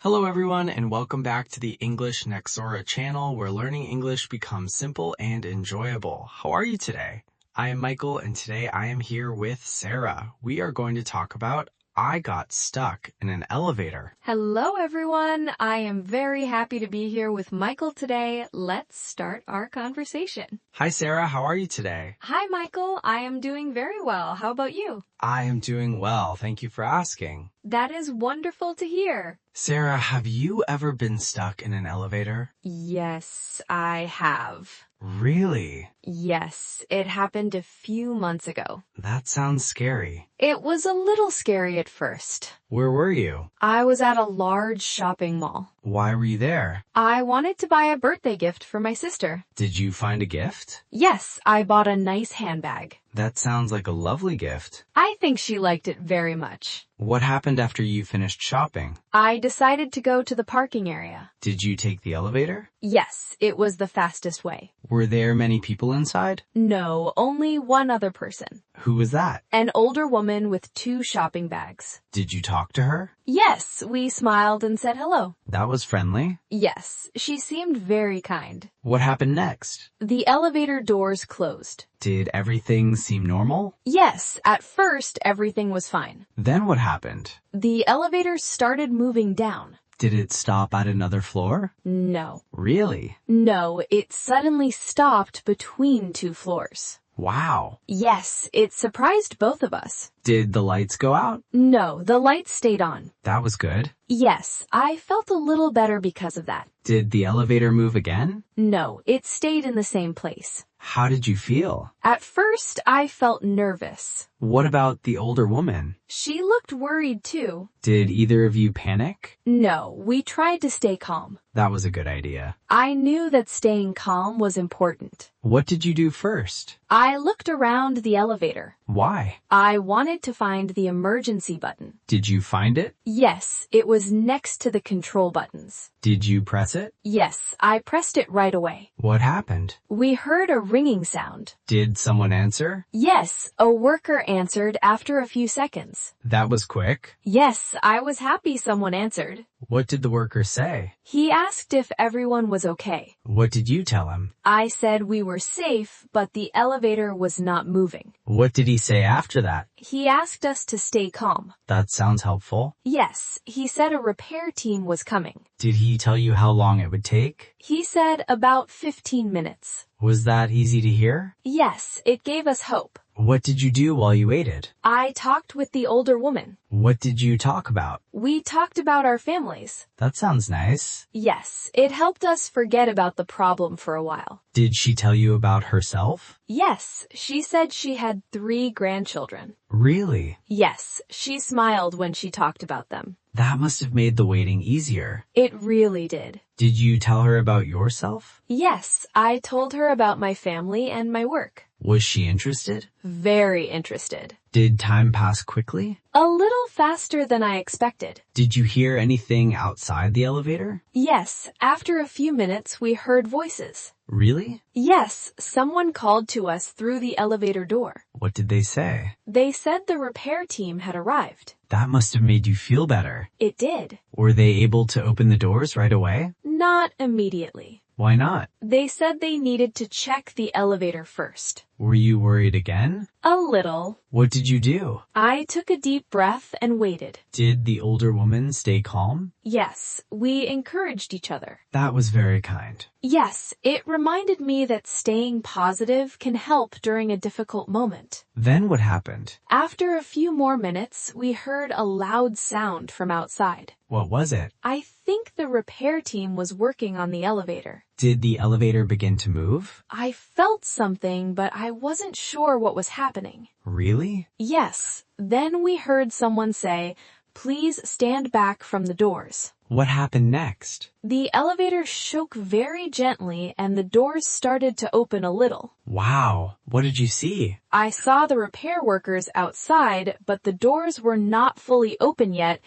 Hello everyone and welcome back to the English Nexora channel where learning English becomes simple and enjoyable. How are you today? I am Michael and today I am here with Sarah. We are going to talk about I got stuck in an elevator. Hello everyone. I am very happy to be here with Michael today. Let's start our conversation. Hi Sarah, how are you today? Hi Michael, I am doing very well. How about you? I am doing well. Thank you for asking. That is wonderful to hear. Sarah, have you ever been stuck in an elevator? Yes, I have. Really? Yes, it happened a few months ago. That sounds scary. It was a little scary at first. Where were you? I was at a large shopping mall. Why were you there? I wanted to buy a birthday gift for my sister. Did you find a gift? Yes, I bought a nice handbag. That sounds like a lovely gift. I think she liked it very much. What happened after you finished shopping? I decided to go to the parking area. Did you take the elevator? Yes, it was the fastest way. Were there many people inside? No, only one other person. Who was that? An older woman with 2 shopping bags. Did you talk to her? Yes, we smiled and said hello. That was friendly. Yes, she seemed very kind. What happened next? The elevator doors closed. Did everything seem normal? Yes, at first everything was fine. Then what happened? The elevator started moving down. Did it stop at another floor? No. Really? No, it suddenly stopped between 2 floors. Wow. Yes, it surprised both of us. Did the lights go out? No, the lights stayed on. That was good. Yes, I felt a little better because of that. Did the elevator move again? No, it stayed in the same place. How did you feel? At first, I felt nervous. What about the older woman? She looked worried too. Did either of you panic? No, we tried to stay calm. That was a good idea. I knew that staying calm was important. What did you do first? I looked around the elevator. Why? I wanted to find the emergency button. Did you find it? Yes, it was next to the control buttons. Did you press it? Yes, I pressed it right away. What happened? We heard a ringing sound. Did someone answer? Yes, a worker answered after a few seconds. That was quick. Yes, I was happy someone answered. What did the worker say? He asked if everyone was okay. What did you tell him? I said we were safe, but the elevator was not moving. What did he say after that? He asked us to stay calm. That sounds helpful. Yes, he said a repair team was coming. Did he tell you how long it would take? He said about 15 minutes. Was that easy to hear? Yes, it gave us hope. What did you do while you waited? I talked with the older woman. What did you talk about? We talked about our families. That sounds nice. Yes, it helped us forget about the problem for a while. Did she tell you about herself? Yes, she said she had 3 grandchildren. Really? Yes, she smiled when she talked about them. That must have made the waiting easier. It really did. Did you tell her about yourself? Yes, I told her about my family and my work. Was she interested? Very interested. Did time pass quickly? A little faster than I expected. Did you hear anything outside the elevator? Yes, after a few minutes we heard voices. Really? Yes, someone called to us through the elevator door. What did they say? They said the repair team had arrived. That must have made you feel better. It did. Were they able to open the doors right away? Not immediately. Why not? They said they needed to check the elevator first. Were you worried again? A little. What did you do? I took a deep breath and waited. Did the older woman stay calm? Yes, we encouraged each other. That was very kind. Yes, it reminded me that staying positive can help during a difficult moment. Then what happened? After a few more minutes, we heard a loud sound from outside. What was it? I think the repair team was working on the elevator. Did the elevator begin to move? I felt something, but I wasn't sure what was happening. Really? Yes. Then we heard someone say, "Please stand back from the doors." What happened next? The elevator shook very gently and the doors started to open a little. Wow. What did you see? I saw the repair workers outside, but the doors were not fully open yet,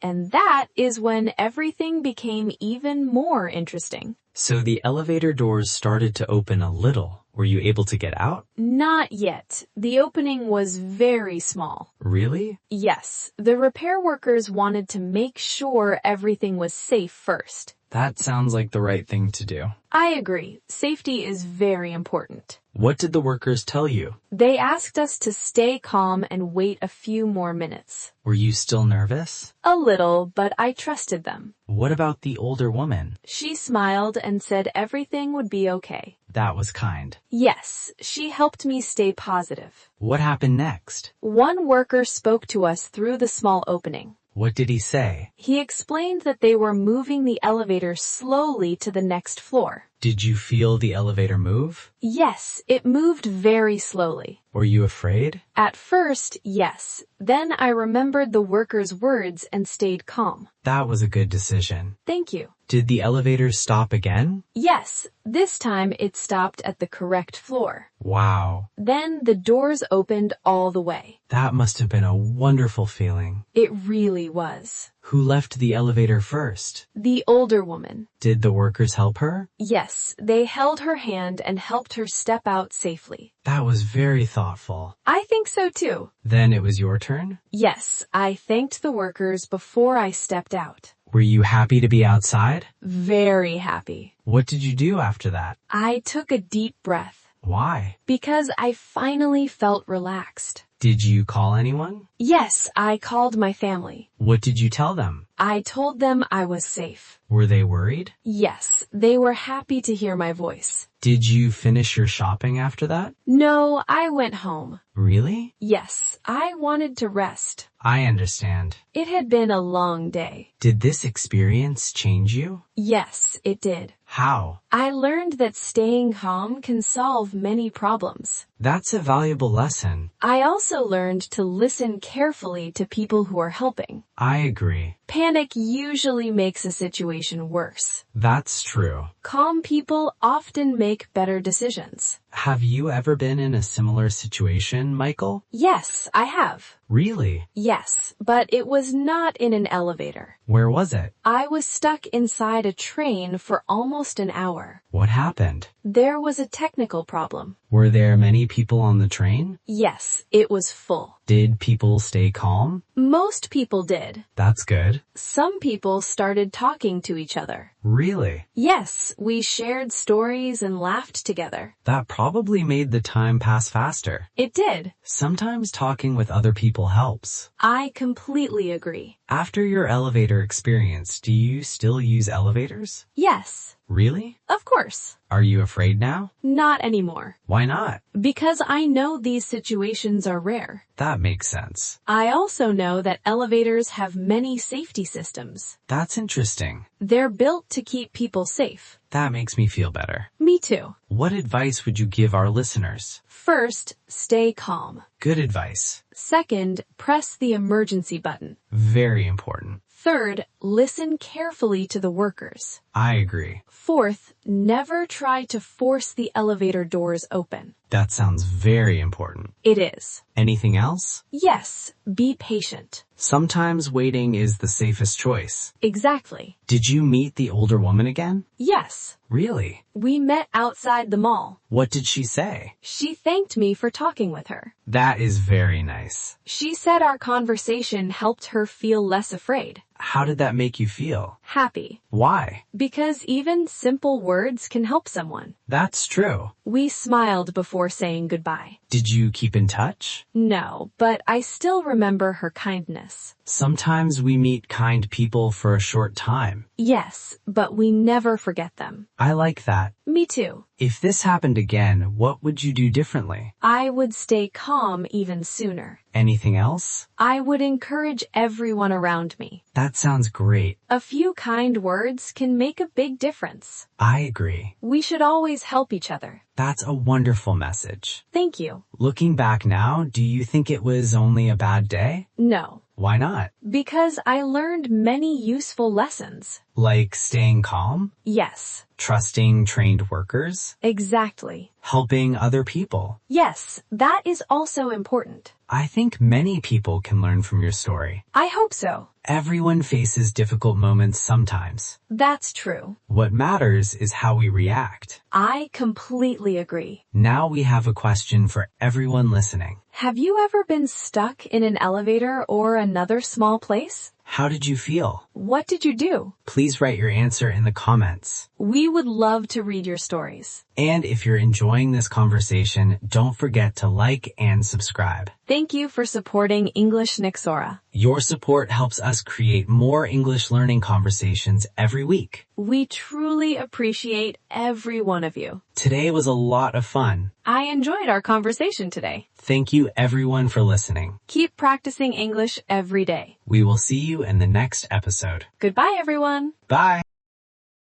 and that is when everything became even more interesting. So the elevator doors started to open a little. Were you able to get out? Not yet. The opening was very small. Really? Yes, the repair workers wanted to make sure everything was safe first. That sounds like the right thing to do. I agree. Safety is very important. What did the workers tell you? They asked us to stay calm and wait a few more minutes. Were you still nervous? A little, but I trusted them. What about the older woman? She smiled and said everything would be okay. That was kind. Yes, she helped me stay positive. What happened next? One worker spoke to us through the small opening. What did he say? He explained that they were moving the elevator slowly to the next floor. Did you feel the elevator move? Yes, it moved very slowly. Were you afraid? At first, yes. Then I remembered the worker's words and stayed calm. That was a good decision. Thank you. Did the elevator stop again? Yes, this time it stopped at the correct floor. Wow. Then the doors opened all the way. That must have been a wonderful feeling. It really was. Who left the elevator first? The older woman. Did the workers help her? Yes, they held her hand and helped her step out safely. That was very thoughtful. I think so too. Then it was your turn? Yes, I thanked the workers before I stepped out. Were you happy to be outside? Very happy. What did you do after that? I took a deep breath. Why? Because I finally felt relaxed. Did you call anyone? Yes, I called my family. What did you tell them? I told them I was safe. Were they worried? Yes, they were happy to hear my voice. Did you finish your shopping after that? No, I went home. Really? Yes, I wanted to rest. I understand. It had been a long day. Did this experience change you? Yes, it did. How? I learned that staying calm can solve many problems. That's a valuable lesson. I also learned to listen carefully to people who are helping. I agree. Panic usually makes a situation worse. That's true. Calm people often make better decisions. Have you ever been in a similar situation, Michael? Yes, I have. Really? Yes, but it was not in an elevator. Where was it? I was stuck inside a train for almost an hour. What happened? There was a technical problem. Were there many people on the train? Yes, it was full. Did people stay calm? Most people did. That's good. Some people started talking to each other. Really? Yes, we shared stories and laughed together. That probably made the time pass faster. It did. Sometimes talking with other people helps. I completely agree. After your elevator experience, do you still use elevators? Yes. Really? Of course. Are you afraid now? Not anymore. Why not? Because I know these situations are rare. That makes sense. I also know that elevators have many safety systems. That's interesting. They're built to keep people safe. That makes me feel better. Me too. What advice would you give our listeners? First, stay calm. Good advice. Second, press the emergency button. Very important. Third, listen carefully to the workers. I agree. Fourth, never try to force the elevator doors open. That sounds very important. It is. Anything else? Yes, be patient. Sometimes waiting is the safest choice. Exactly. Did you meet the older woman again? Yes. Really? We met outside the mall. What did she say? She thanked me for talking with her. That is very nice. She said our conversation helped her feel less afraid. How did that make you feel? Happy. Why? Because even simple words can help someone. That's true. We smiled before saying goodbye. Did you keep in touch? No, but I still remember her kindness. Sometimes we meet kind people for a short time. Yes, but we never forget them. I like that. Me too. If this happened again, what would you do differently? I would stay calm even sooner. Anything else? I would encourage everyone around me. That sounds great. A few kind words can make a big difference. I agree. We should always help each other. That's a wonderful message. Thank you. Looking back now, do you think it was only a bad day? No. Why not? Because I learned many useful lessons. Like staying calm? Yes. Trusting trained workers? Exactly. Helping other people? Yes, that is also important. I think many people can learn from your story. I hope so. Everyone faces difficult moments sometimes. That's true. What matters is how we react. I completely agree. Now we have a question for everyone listening. Have you ever been stuck in an elevator or another small place? How did you feel? What did you do? Please write your answer in the comments. We would love to read your stories. And if you're enjoying this conversation, don't forget to like and subscribe. Thank you for supporting English Nexora. Your support helps us create more English learning conversations every week. We truly appreciate every one of you. Today was a lot of fun. I enjoyed our conversation today. Thank you everyone for listening. Keep practicing English every day. We will see you in the next episode. Goodbye, everyone. Bye.